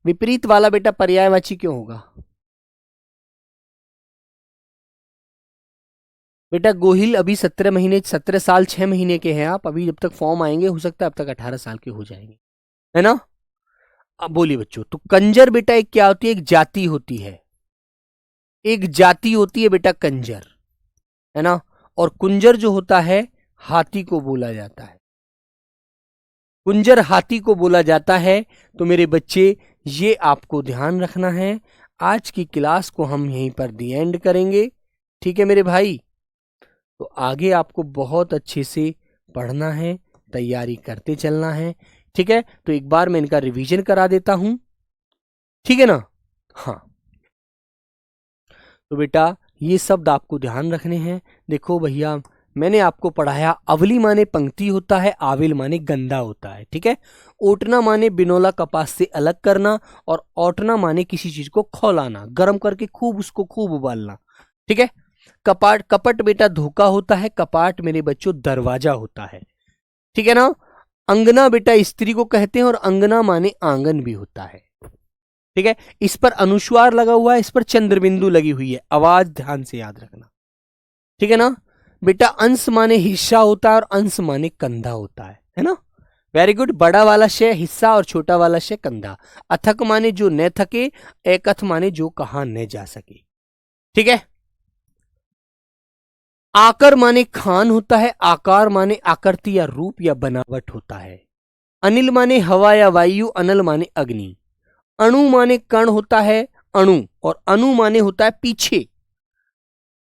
विपरीत वाला बेटा पर्यायवाची क्यों होगा? बेटा गोहिल अभी 17 महीने, 17 साल 6 महीने के हैं आप, अभी जब तक फॉर्म आएंगे हो सकता है अब तक 18 साल के हो जाएंगे, है ना? अब बोलिए बच्चों, तो कंजर बेटा एक क्या होती है? एक जाति होती है, एक जाति होती है बेटा कंजर, है ना? और कुंजर जो होता है हाथी को बोला जाता है, कुंजर हाथी को बोला जाता है। तो मेरे बच्चे ये आपको ध्यान रखना है। आज की क्लास को हम यहीं पर दी एंड करेंगे, ठीक है मेरे भाई? तो आगे आपको बहुत अच्छे से पढ़ना है, तैयारी करते चलना है, ठीक है? तो एक बार मैं इनका रिवीजन करा देता हूं, ठीक है ना? हाँ, तो बेटा ये शब्द आपको ध्यान रखने हैं। देखो भैया, मैंने आपको पढ़ाया अवली माने पंक्ति होता है, आविल माने गंदा होता है, ठीक है? ओटना माने बिनौला कपास से अलग करना, और ओटना माने किसी चीज को खौलाना, गर्म करके खूब उसको खूब उबालना, ठीक है? कपाट, कपट बेटा धोखा होता है, कपाट मेरे बच्चों दरवाजा होता है, ठीक है ना? अंगना बेटा स्त्री को कहते हैं, और अंगना माने आंगन भी होता है, ठीक है? इस पर अनुस्वार लगा हुआ है, इस पर चंद्रबिंदु लगी हुई है, आवाज ध्यान से याद रखना, ठीक है ना? बेटा अंश माने हिस्सा होता है, और अंश माने कंधा होता है ना? Very good. बड़ा वाला शय हिस्सा और छोटा वाला शय कंधा। अथक माने जो न थके, एकथ माने जो कहा न जा सके, ठीक है? आकर माने खान होता है, आकार माने आकृति या रूप या बनावट होता है। अनिल माने हवा या वायु, अनल माने अग्नि। अणु माने कण होता है, अणु, और अनु माने होता है पीछे,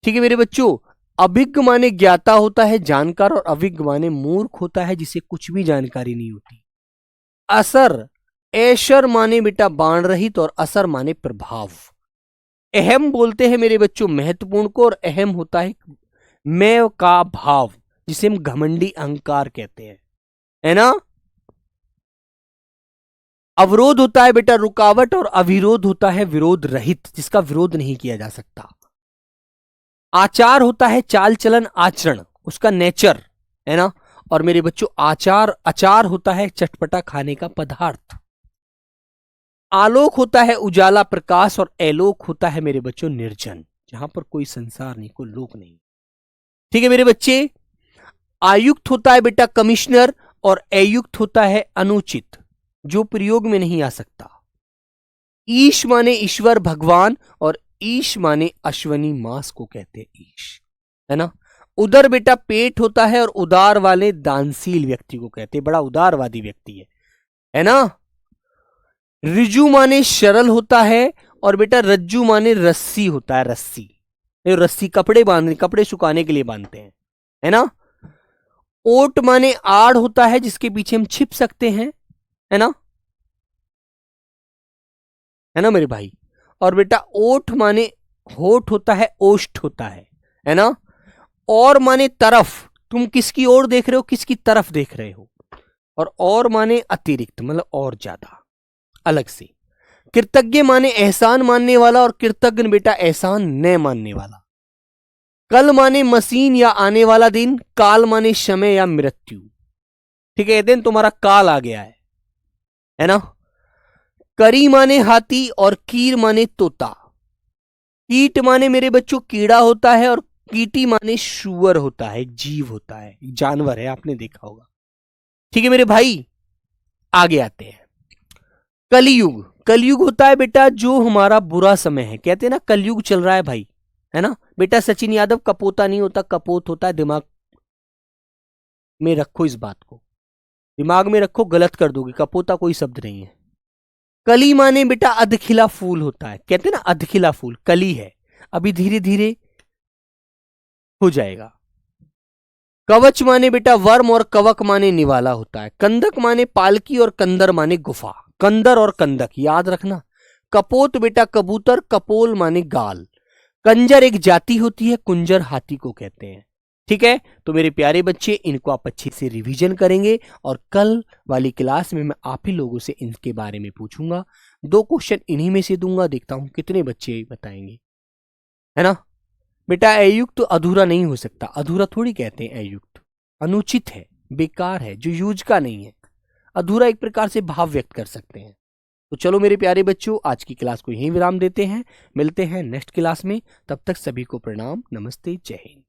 ठीक है मेरे बच्चों? अभिज्ञ माने ज्ञाता होता है, जानकार, और अभिज्ञ माने मूर्ख होता है जिसे कुछ भी जानकारी नहीं होती। असर, ऐशर माने बेटा बाण रहित, और असर माने प्रभाव। अहम बोलते हैं मेरे बच्चों महत्वपूर्ण को, और अहम होता है मैं का भाव, जिसे हम घमंडी अहंकार कहते हैं, है ना? अवरोध होता है बेटा रुकावट, और अविरोध होता है विरोध रहित, जिसका विरोध नहीं किया जा सकता। आचार होता है चाल चलन आचरण, उसका नेचर, है ना? और मेरे बच्चों आचार, अचार होता है चटपटा खाने का पदार्थ। आलोक होता है उजाला प्रकाश, और एलोक होता है मेरे बच्चों निर्जन, जहां पर कोई संसार नहीं, कोई लोक नहीं, ठीक है मेरे बच्चे? आयुक्त होता है बेटा कमिश्नर, और अयुक्त होता है अनुचित, जो प्रयोग में नहीं आ सकता। ईश माने ईश्वर भगवान, और ईश माने अश्वनी मास को कहते हैं ईश, है ना? उदर बेटा पेट होता है, और उदार वाले दानशील व्यक्ति को कहते हैं, बड़ा उदारवादी व्यक्ति है ना? रिजु माने सरल होता है, और बेटा रज्जू माने रस्सी होता है, रस्सी, रस्सी कपड़े बांधने, कपड़े सुखाने के लिए बांधते हैं, है ना? ओट माने आड़ होता है, जिसके पीछे हम छिप सकते हैं, है ना? है ना मेरे भाई? और बेटा ओठ माने होठ होता है, ओष्ठ होता है ना? और माने तरफ, तुम किसकी ओर देख रहे हो, किसकी तरफ देख रहे हो। और माने अतिरिक्त, मतलब और ज्यादा, अलग से। कृतज्ञ माने एहसान मानने वाला, और कृतज्ञ बेटा एहसान न मानने वाला। कल माने मशीन या आने वाला दिन, काल माने समय या मृत्यु, ठीक है? दिन तुम्हारा काल आ गया है ना? करी माने हाथी, और कीर माने तोता। कीट माने मेरे बच्चों कीड़ा होता है, और कीटी माने शुअर होता है, जीव होता है, जानवर है, आपने देखा होगा, ठीक है मेरे भाई? आगे आते हैं। कलयुग, कलयुग होता है बेटा जो हमारा बुरा समय है, कहते हैं ना कलयुग चल रहा है भाई, है ना? बेटा सचिन यादव कपोता नहीं होता, कपोत होता है, दिमाग में रखो, इस बात को दिमाग में रखो, गलत कर दोगे, कपोता कोई शब्द नहीं है। कली माने बेटा अधखिला फूल होता है, कहते हैं ना अधखिला फूल, कली है, अभी धीरे धीरे हो जाएगा। कवच माने बेटा वर्म, और कवक माने निवाला होता है। कंदक माने पालकी, और कंदर माने गुफा, कंदर और कंदक याद रखना। कपोत बेटा कबूतर, कपोल माने गाल। कंजर एक जाति होती है, कुंजर हाथी को कहते हैं, ठीक है, तो मेरे प्यारे बच्चे इनको आप अच्छे से रिवीजन करेंगे और कल वाली क्लास में मैं आप ही लोगों से इनके बारे में पूछूंगा। 2 क्वेश्चन इन्हीं में से दूंगा, देखता हूं कितने बच्चे बताएंगे, है ना। बेटा अयुक्त तो अधूरा नहीं हो सकता, अधूरा थोड़ी कहते हैं अयुक्त, अनुचित है, बेकार है, जो यूज का नहीं है। अधूरा एक प्रकार से भाव व्यक्त कर सकते हैं। तो चलो मेरे प्यारे बच्चों, आज की क्लास को यहीं विराम देते हैं, मिलते हैं नेक्स्ट क्लास में। तब तक सभी को प्रणाम, नमस्ते, जय हिंद।